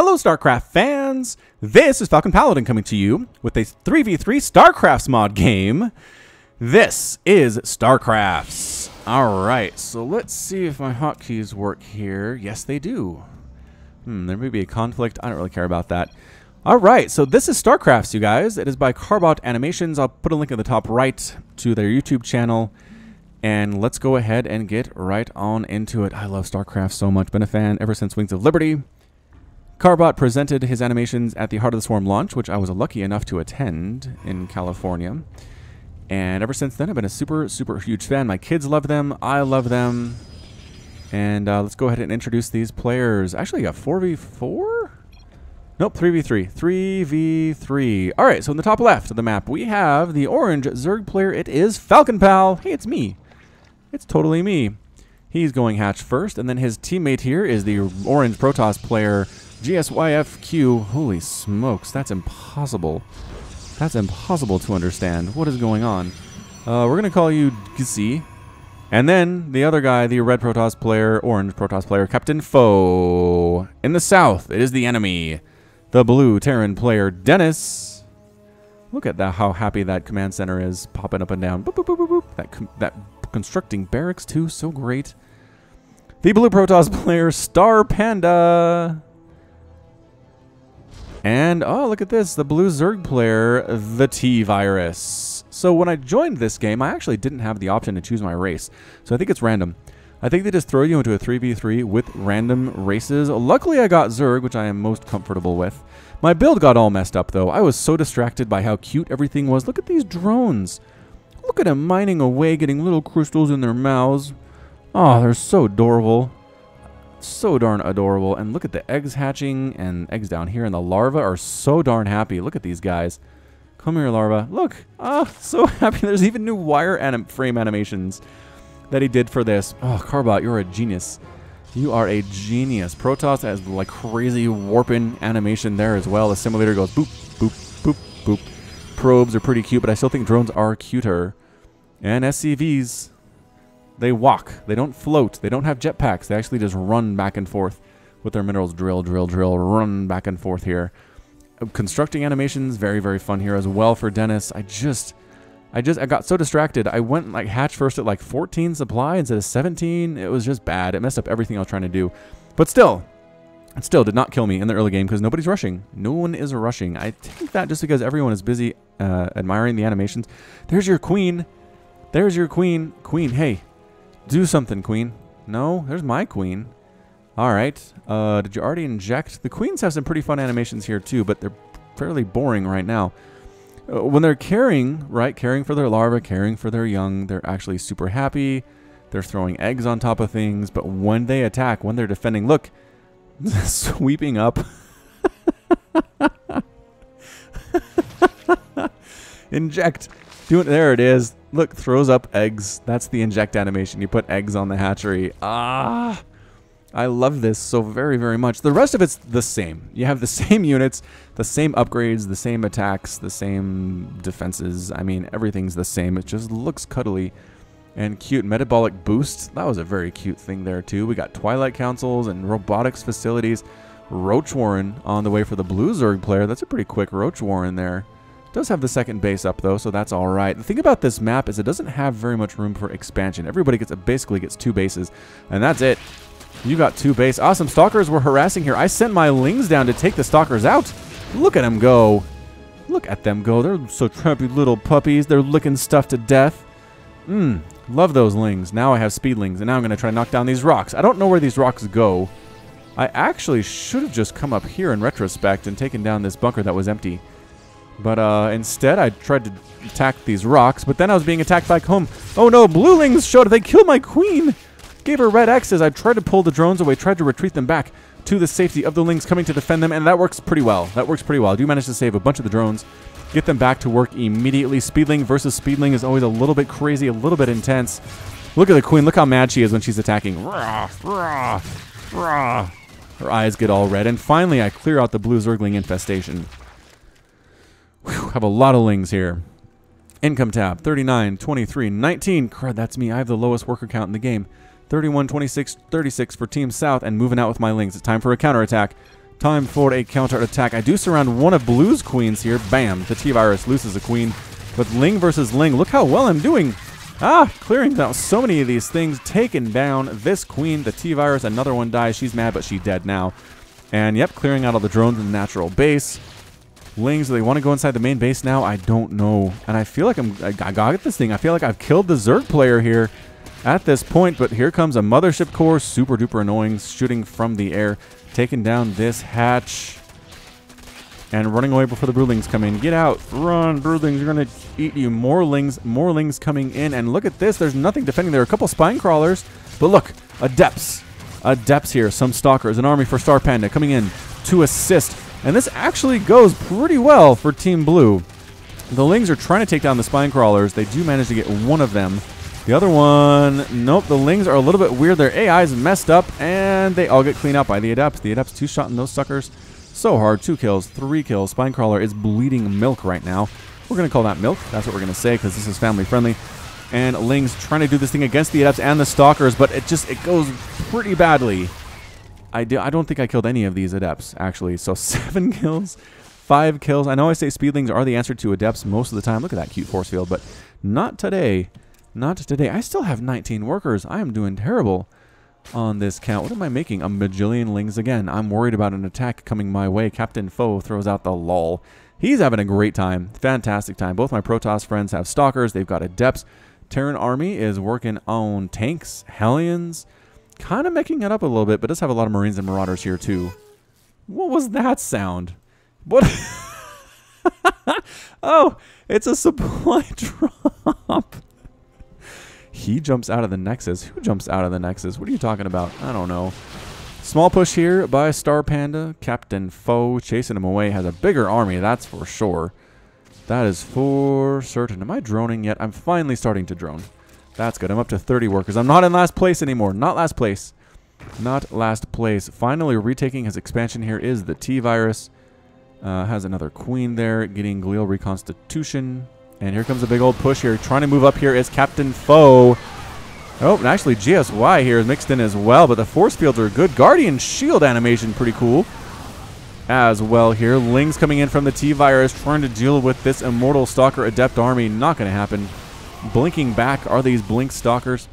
Hello StarCraft fans! This is Falcon Paladin coming to you with a 3v3 StarCrafts mod game. This is StarCrafts. Alright, so let's see if my hotkeys work here. Yes, they do. There may be a conflict. I don't really care about that. Alright, so this is StarCrafts, you guys. It is by Carbot Animations. I'll put a link in the top right to their YouTube channel. And let's go ahead and get right on into it. I love StarCraft so much. Been a fan ever since Wings of Liberty. Carbot presented his animations at the Heart of the Swarm launch, which I was lucky enough to attend in California. And ever since then, I've been a super huge fan. My kids love them. I love them. And let's go ahead and introduce these players. Actually, got 4v4? Nope, 3v3. 3v3. All right, so in the top left of the map, we have the orange Zerg player. It is Falcon Pal. Hey, it's me. It's totally me. He's going hatch first, and then his teammate here is the orange Protoss player, GSYFQ. Holy smokes, that's impossible. That's impossible to understand. What is going on? We're going to call you Gisi. And then the other guy, the red Protoss player, orange Protoss player, Captain Foe. In the south, it is the enemy. The blue Terran player, Dennis. Look at that, how happy that command center is, popping up and down. Boop, boop, boop, boop, boop. That constructing barracks, too, so great. The blue Protoss player, Star Panda. And, oh, look at this, the blue Zerg player, the T-Virus. So when I joined this game, I actually didn't have the option to choose my race. So I think it's random. I think they just throw you into a 3v3 with random races. Luckily, I got Zerg, which I am most comfortable with. My build got all messed up, though. I was so distracted by how cute everything was. Look at these drones. Look at them mining away, getting little crystals in their mouths. Oh, they're so adorable. So darn adorable. And look at the eggs hatching and eggs down here, and the larvae are so darn happy. Look at these guys. Come here, larva. Look. Ah, so happy. There's even new wire frame animations that he did for this. Oh, Carbot, you're a genius. You are a genius. Protoss has like crazy warping animation there as well. The simulator goes boop, boop, boop, boop. Probes are pretty cute, but I still think drones are cuter. And SCVs, they walk. They don't float. They don't have jetpacks. They actually just run back and forth with their minerals. Drill, drill, drill. Run back and forth here. Constructing animations, very fun here as well for Dennis. I got so distracted. I went like hatch first at like 14 supply instead of 17. It was just bad. It messed up everything I was trying to do. But still, it still did not kill me in the early game because nobody's rushing. No one is rushing. I think that just because everyone is busy admiring the animations. There's your queen. There's your queen. Queen, hey, do something, queen. No, there's my queen. All right. Did you already inject? The queens have some pretty fun animations here too, but they're fairly boring right now. When they're caring, right, caring for their larvae, caring for their young, they're actually super happy. They're throwing eggs on top of things. But when they attack, when they're defending, look, sweeping up. Inject. There it is. Look, throws up eggs. That's the inject animation. You put eggs on the hatchery. Ah, I love this so very much. The rest of it's the same. You have the same units, the same upgrades, the same attacks, the same defenses. I mean, everything's the same. It just looks cuddly and cute. Metabolic boost. That was a very cute thing there, too. We got Twilight Councils and robotics facilities. Roach Warren on the way for the blue Zerg player. That's a pretty quick Roach Warren there. Does have the second base up, though, so that's all right. The thing about this map is it doesn't have very much room for expansion. Everybody basically gets 2 bases, and that's it. You got 2 base. Awesome. Stalkers were harassing here. I sent my lings down to take the stalkers out. Look at them go. Look at them go. They're so trampy little puppies. They're licking stuff to death. Love those lings. Now I have speedlings, and now I'm going to try to knock down these rocks. I don't know where these rocks go. I actually should have just come up here in retrospect and taken down this bunker that was empty. But instead, I tried to attack these rocks, but then I was being attacked back home. Oh no, bluelings showed up. They killed my queen. Gave her red X's. I tried to pull the drones away, tried to retreat them back to the safety of the lings coming to defend them, and that works pretty well. That works pretty well. I do manage to save a bunch of the drones, get them back to work immediately. Speedling versus speedling is always a little bit crazy, a little bit intense. Look at the queen. Look how mad she is when she's attacking. Rah, rah, rah. Her eyes get all red, and finally I clear out the blue Zergling infestation. Whew, have a lot of lings here. Income tab, 39, 23, 19. Crud, that's me. I have the lowest worker count in the game. 31, 26, 36 for Team South, and moving out with my lings. It's time for a counterattack. Time for a counter-attack. I do surround one of Blue's queens here. Bam. The T-Virus loses a queen. But Ling versus Ling. Look how well I'm doing. Clearing out so many of these things. Taking down this queen. The T-Virus. Another one dies. She's mad, but she's dead now. And, yep, clearing out all the drones in the natural base. Lings, do they want to go inside the main base now? I don't know. And I feel like I got this thing. I feel like I've killed the Zerg player here at this point. But here comes a mothership core. Super duper annoying. Shooting from the air. Taking down this hatch. And running away before the broodlings come in. Get out. Run, broodlings. You're going to eat you. More lings coming in. And look at this. There's nothing defending. There are a couple spine crawlers. But look. Adepts. Adepts here. Some stalkers. An army for Star Panda coming in to assist. And this actually goes pretty well for Team Blue. The Lings are trying to take down the spine crawlers. They do manage to get one of them. The other one, nope, the Lings are a little bit weird. Their AI is messed up, and they all get cleaned up by the Adepts. The Adepts two-shotting those suckers so hard. 2 kills, 3 kills. Spine crawler is bleeding milk right now. We're going to call that milk. That's what we're going to say because this is family friendly. And Lings trying to do this thing against the Adepts and the Stalkers, but it goes pretty badly. I don't think I killed any of these Adepts, actually. So 7 kills, 5 kills. I know I say Speedlings are the answer to Adepts most of the time. Look at that cute force field, but not today. Not today. I still have 19 workers. I am doing terrible on this count. What am I making? A bajillion Lings again. I'm worried about an attack coming my way. Captain Foe throws out the lol. He's having a great time. Fantastic time. Both my Protoss friends have Stalkers. They've got Adepts. Terran Army is working on tanks, Hellions. Kind of making it up a little bit, but does have a lot of Marines and Marauders here too. What was that sound? What? Oh, it's a supply drop. He jumps out of the Nexus. Who jumps out of the Nexus? What are you talking about? I don't know. Small push here by Star Panda. Captain Foe chasing him away. Has a bigger army, that's for sure. That is for certain. Am I droning yet? I'm finally starting to drone. That's good. I'm up to 30 workers. I'm not in last place anymore. Not last place. Not last place. Finally retaking his expansion here is the T-Virus. Has another queen there. Getting glial reconstitution. And here comes a big old push here. Trying to move up here is Captain Foe. Oh, and actually GSY here is mixed in as well. But the force fields are good. Guardian shield animation pretty cool as well here. Lings coming in from the T-Virus. Trying to deal with this Immortal Stalker Adept army. Not going to happen. Blinking back are these Blink Stalkers.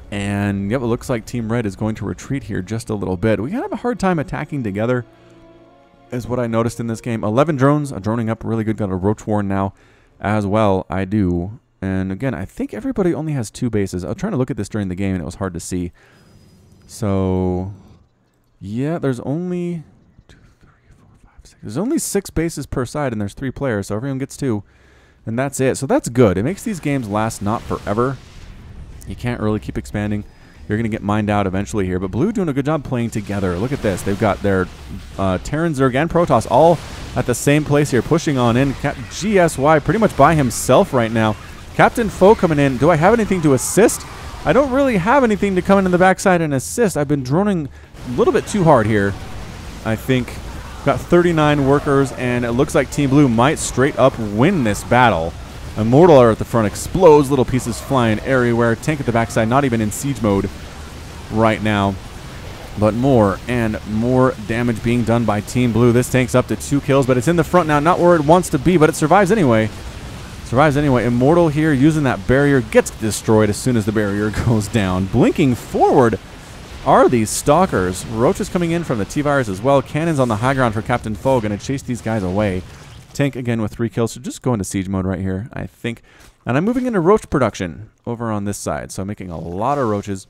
And, yep, it looks like Team Red is going to retreat here just a little bit. We have a hard time attacking together, is what I noticed in this game. 11 drones, droning up really good. Got a Roach Warren now as well. I do. And, again, I think everybody only has 2 bases. I was trying to look at this during the game, and it was hard to see. So, yeah, there's only 2, 3, 4, 5, 6. There's only 6 bases per side, and there's 3 players, so everyone gets 2. And that's it. So that's good. It makes these games last not forever. You can't really keep expanding. You're going to get mined out eventually here. But Blue doing a good job playing together. Look at this. They've got their Terran, Zerg, and Protoss all at the same place here, pushing on in. GSY pretty much by himself right now. Captain Foe coming in. Do I have anything to assist? I don't really have anything to come in the backside and assist. I've been droning a little bit too hard here, I think. Got 39 workers, and it looks like Team Blue might straight up win this battle. Immortal are at the front, explodes, little pieces flying everywhere. Tank at the backside, not even in siege mode right now. But more and more damage being done by Team Blue. This tank's up to 2 kills, but it's in the front now. Not where it wants to be, but it survives anyway. Survives anyway. Immortal here using that barrier. Gets destroyed as soon as the barrier goes down. Blinking forward are these Stalkers. Roach is coming in from the T-Virus as well. Cannons on the high ground for Captain Foe. Going to chase these guys away. Tank again with 3 kills. So just go into siege mode right here, I think. And I'm moving into Roach production over on this side. So I'm making a lot of Roaches.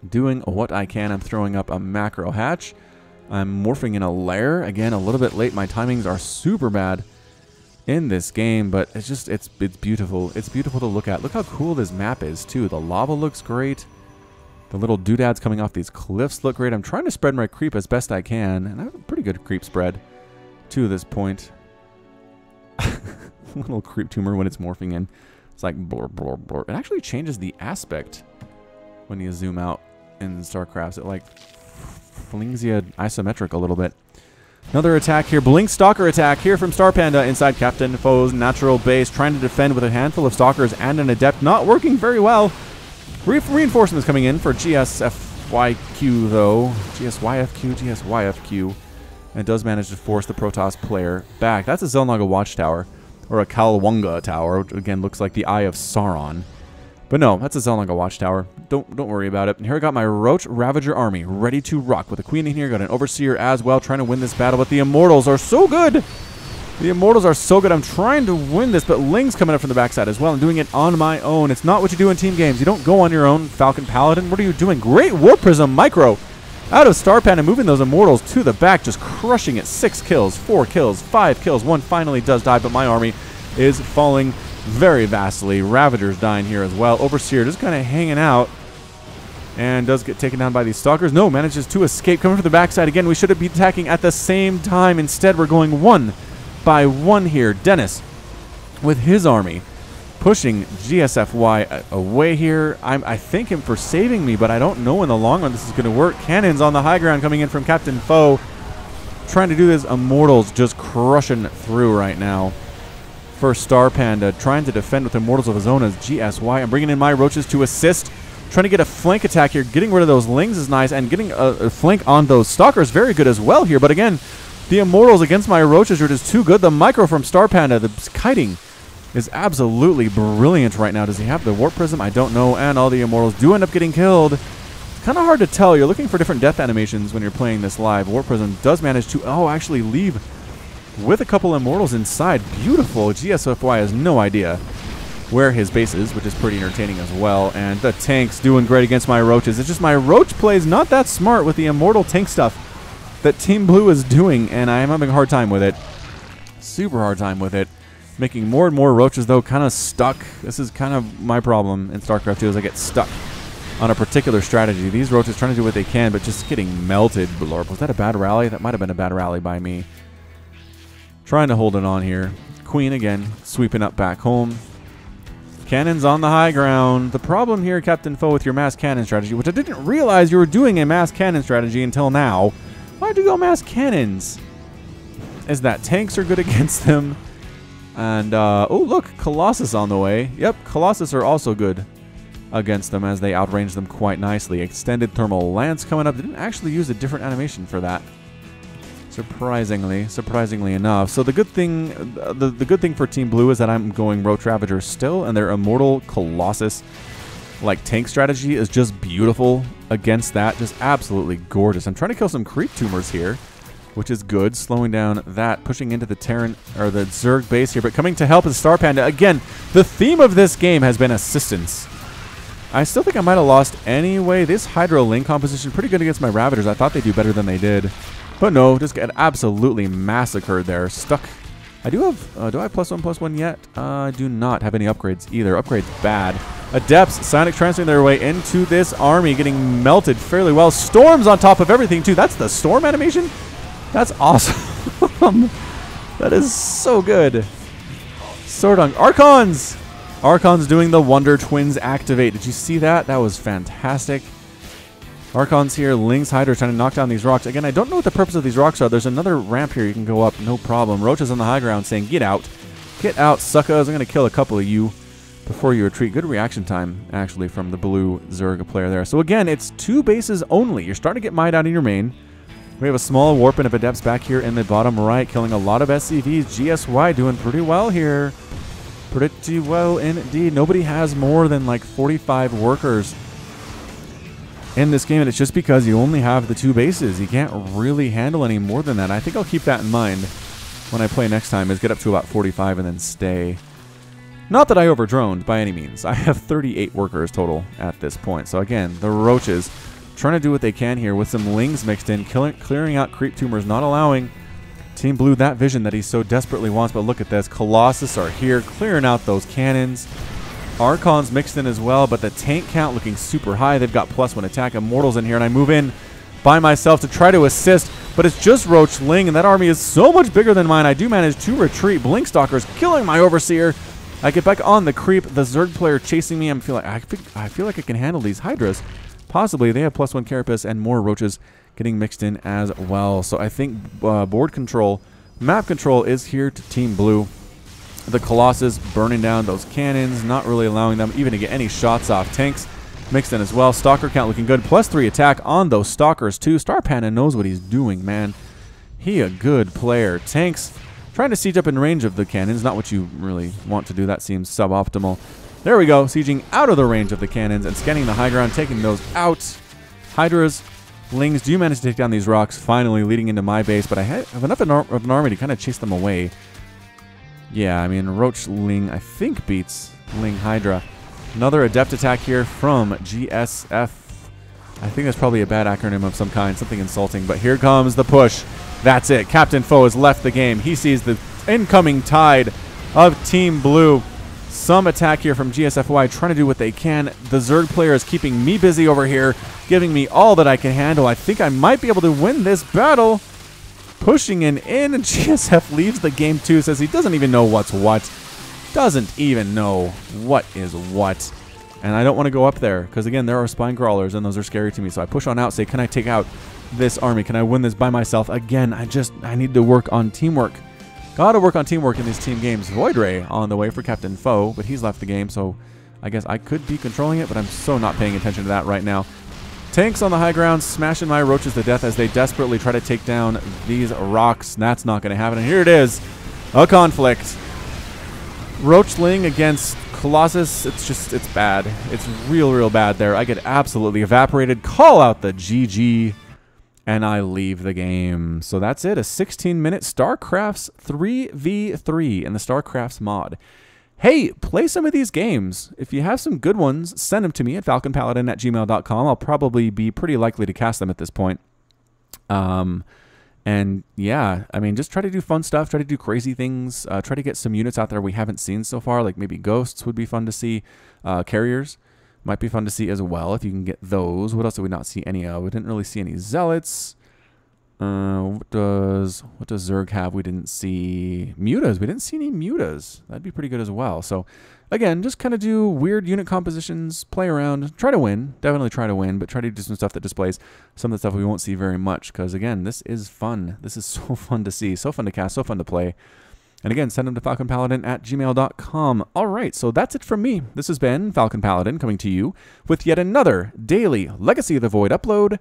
Doing what I can. I'm throwing up a macro hatch. I'm morphing in a lair. Again, a little bit late. My timings are super bad in this game. But it's just, it's beautiful. It's beautiful to look at. Look how cool this map is, too. The lava looks great. The little doodads coming off these cliffs look great. I'm trying to spread my creep as best I can. And I have a pretty good creep spread to this point. Little creep tumor when it's morphing in. It's like blur, blur, blur. It actually changes the aspect when you zoom out in StarCrafts. It like flings you isometric a little bit. Another attack here. Blink Stalker attack here from Star Panda inside Captain Foe's natural base. Trying to defend with a handful of Stalkers and an Adept. Not working very well. Reinforcements coming in for GSFYQ, though. GSYFQ, GSYFQ. and does manage to force the Protoss player back. That's a Xel'Naga Watchtower, or a Kalwunga Tower, which again looks like the Eye of Sauron. But no, that's a Xel'Naga Watchtower. Don't worry about it. And here I got my Roach Ravager army ready to rock. With a Queen in here, got an Overseer as well, trying to win this battle. But the Immortals are so good. The Immortals are so good. I'm trying to win this, but Ling's coming up from the backside as well. I'm doing it on my own. It's not what you do in team games. You don't go on your own, Falcon Paladin. What are you doing? Great Warp Prism Micro out of Star Panda, moving those Immortals to the back, just crushing it. 6 kills, 4 kills, 5 kills. One finally does die, but my army is falling very vastly. Ravager's dying here as well. Overseer just kind of hanging out and does get taken down by these Stalkers. No, manages to escape. Coming from the backside again. We should have been attacking at the same time. Instead, we're going 1 by 1 here. Dennis with his army pushing GSFY away here. I thank him for saving me, but I don't know in the long run this is going to work. Cannons on the high ground coming in from Captain Foe. Trying to do this. Immortals just crushing through right now. For Star Panda, trying to defend with Immortals of his own as GSY. I'm bringing in my Roaches to assist. Trying to get a flank attack here. Getting rid of those Lings is nice, and getting a flank on those Stalkers very good as well here. But again, the Immortals against my Roaches are just too good. The Micro from Star Panda, the kiting, is absolutely brilliant right now. Does he have the Warp Prism? I don't know. And all the Immortals do end up getting killed. It's kind of hard to tell. You're looking for different death animations when you're playing this live. Warp Prism does manage to, actually leave with a couple Immortals inside. Beautiful. GSFY has no idea where his base is, which is pretty entertaining as well. And the tank's doing great against my Roaches. It's just my Roach play's not that smart with the Immortal tank stuff that Team Blue is doing, and I am having a hard time with it. Super hard time with it. Making more and more Roaches, though, kind of stuck. This is kind of my problem in StarCraft 2, is I get stuck on a particular strategy. These Roaches trying to do what they can, but just getting melted. Lord, was that a bad rally? That might have been a bad rally by me. Trying to hold it on here. Queen again, sweeping up back home. Cannons on the high ground. The problem here, Captain Foe, with your mass cannon strategy, which I didn't realize you were doing a mass cannon strategy until now. Why'd you go mass cannons? Is that tanks are good against them? And, oh, look, Colossus on the way. Yep, Colossus are also good against them as they outrange them quite nicely. Extended Thermal Lance coming up. They didn't actually use a different animation for that. Surprisingly enough. So the good thing, the good thing for Team Blue is that I'm going Roach Ravager still, and their Immortal Colossus like tank strategy is just beautiful against that. Just absolutely gorgeous. I'm trying to kill some creep tumors here, which is good. Slowing down that, pushing into the Terran or the Zerg base here, but coming to help is Star Panda. Again, the theme of this game has been assistance. I still think I might have lost anyway. This Hydro Link composition pretty good against my Ravagers. I thought they'd do better than they did. But no, just get absolutely massacred there. Stuck. I do have, do I have +1/+1 yet? I do not have any upgrades either. Upgrades bad. Adepts, Psionic transferring their way into this army, getting melted fairly well. Storms on top of everything too. That's the storm animation? That's awesome. That is so good. Sordung. Archons! Archons doing the Wonder Twins activate. Did you see that? That was fantastic. Archons here, Ling's Hydra trying to knock down these rocks. Again, I don't know what the purpose of these rocks are. There's another ramp here you can go up, no problem. Roach is on the high ground saying, get out. Get out, suckers. I'm going to kill a couple of you before you retreat. Good reaction time, actually, from the blue Zerg player there. So again, it's 2 bases only. You're starting to get mined out in your main. We have a small warping of Adepts back here in the bottom right, killing a lot of SCVs. GSY doing pretty well here. Pretty well indeed. Nobody has more than like 45 workers in this game, and it's just because you only have the 2 bases. You can't really handle any more than that. I think I'll keep that in mind when I play next time, is get up to about 45 and then stay. Not that I overdroned by any means. I have 38 workers total at this point. So again, the Roaches trying to do what they can here with some Lings mixed in, clearing out creep tumors, not allowing Team Blue that vision that he so desperately wants. But look at this. Colossus are here, clearing out those cannons. Archons mixed in as well, but the tank count looking super high. They've got +1 attack. Immortals in here, and I move in by myself to try to assist, but it's just Roach Ling, and that army is so much bigger than mine. I do manage to retreat. Blinkstalkers killing my Overseer. I get back on the creep. The Zerg player chasing me. I feel like I can handle these Hydras. Possibly. They have +1 Carapace and more Roaches getting mixed in as well. So I think board control, map control is here to Team Blue. The Colossus burning down those cannons, not really allowing them even to get any shots off. Tanks mixed in as well. Stalker count looking good. +3 attack on those Stalkers too. Star Panda knows what he's doing, man. He a good player. Tanks trying to siege up in range of the cannons. Not what you really want to do. That seems suboptimal. There we go. Sieging out of the range of the cannons and scanning the high ground, taking those out. Hydras, Lings do manage to take down these rocks, finally leading into my base, but I have enough of an army to kind of chase them away. Yeah, I mean, Roach Ling, I think, beats Ling Hydra. Another adept attack here from GSF. I think that's probably a bad acronym of some kind, something insulting, but here comes the push. That's it. Captain Foe has left the game. He sees the incoming tide of Team Blue. Some attack here from GSFY, trying to do what they can. The Zerg player is keeping me busy over here, giving me all that I can handle. I think I might be able to win this battle. Pushing in, and GSF leaves the game too, says he doesn't even know what's what. Doesn't even know what is what. And I don't want to go up there, because again, there are spine crawlers, and those are scary to me. So I push on out, say, can I take out this army? Can I win this by myself? Again, I need to work on teamwork. Gotta work on teamwork in these team games. Void Ray on the way for Captain Foe, but he's left the game, so I guess I could be controlling it, but I'm so not paying attention to that right now. Tanks on the high ground, smashing my roaches to death as they desperately try to take down these rocks. That's not going to happen, and here it is. A conflict. Roachling against Colossus. It's bad. It's real bad there. I get absolutely evaporated. Call out the GG. And I leave the game. So that's it. A 16-minute StarCrafts 3v3 in the StarCrafts mod. Hey, play some of these games. If you have some good ones, send them to me at falconpaladin@gmail.com. I'll probably be pretty likely to cast them at this point. And yeah, I mean, just try to do fun stuff. Try to do crazy things. Try to get some units out there we haven't seen so far. Like maybe ghosts would be fun to see. Carriers might be fun to see as well if you can get those. What else did we not see any of? We didn't really see any zealots. What does Zerg have? We didn't see mutas. We didn't see any mutas. That'd be pretty good as well. So again, just kind of do weird unit compositions, play around, try to win. Definitely try to win, but try to do some stuff that displays some of the stuff we won't see very much. Because again, this is fun. This is so fun to see, so fun to cast, so fun to play. And again, send them to falconpaladin@gmail.com. All right, so that's it from me. This has been Falcon Paladin coming to you with yet another daily Legacy of the Void upload.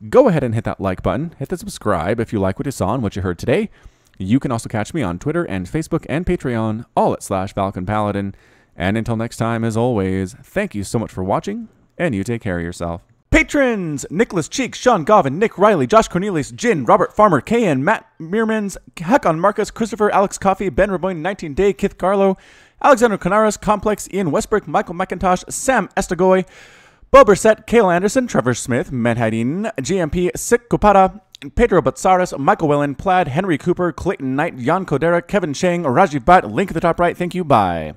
Go ahead and hit that like button. Hit the subscribe if you like what you saw and what you heard today. You can also catch me on Twitter and Facebook and Patreon, all at /FalconPaladin. And until next time, as always, thank you so much for watching, and you take care of yourself. Patrons! Nicholas Cheek, Sean Govin, Nick Riley, Josh Cornelius, Jin, Robert Farmer, Kayan, Matt Meermans, Hakon Marcus, Christopher, Alex Coffey, Ben Raboyne, 19 Day, Kith Garlow, Alexander Canaras, Complex, Ian Westbrook, Michael McIntosh, Sam Estagoy, Bo Brissett, Cale Anderson, Trevor Smith, Matt Hadin, GMP, Sik Kupata, Pedro Batsaris, Michael Wellen, Plaid, Henry Cooper, Clayton Knight, Jan Kodera, Kevin Chang, Rajiv Bhatt, link at the top right. Thank you. Bye.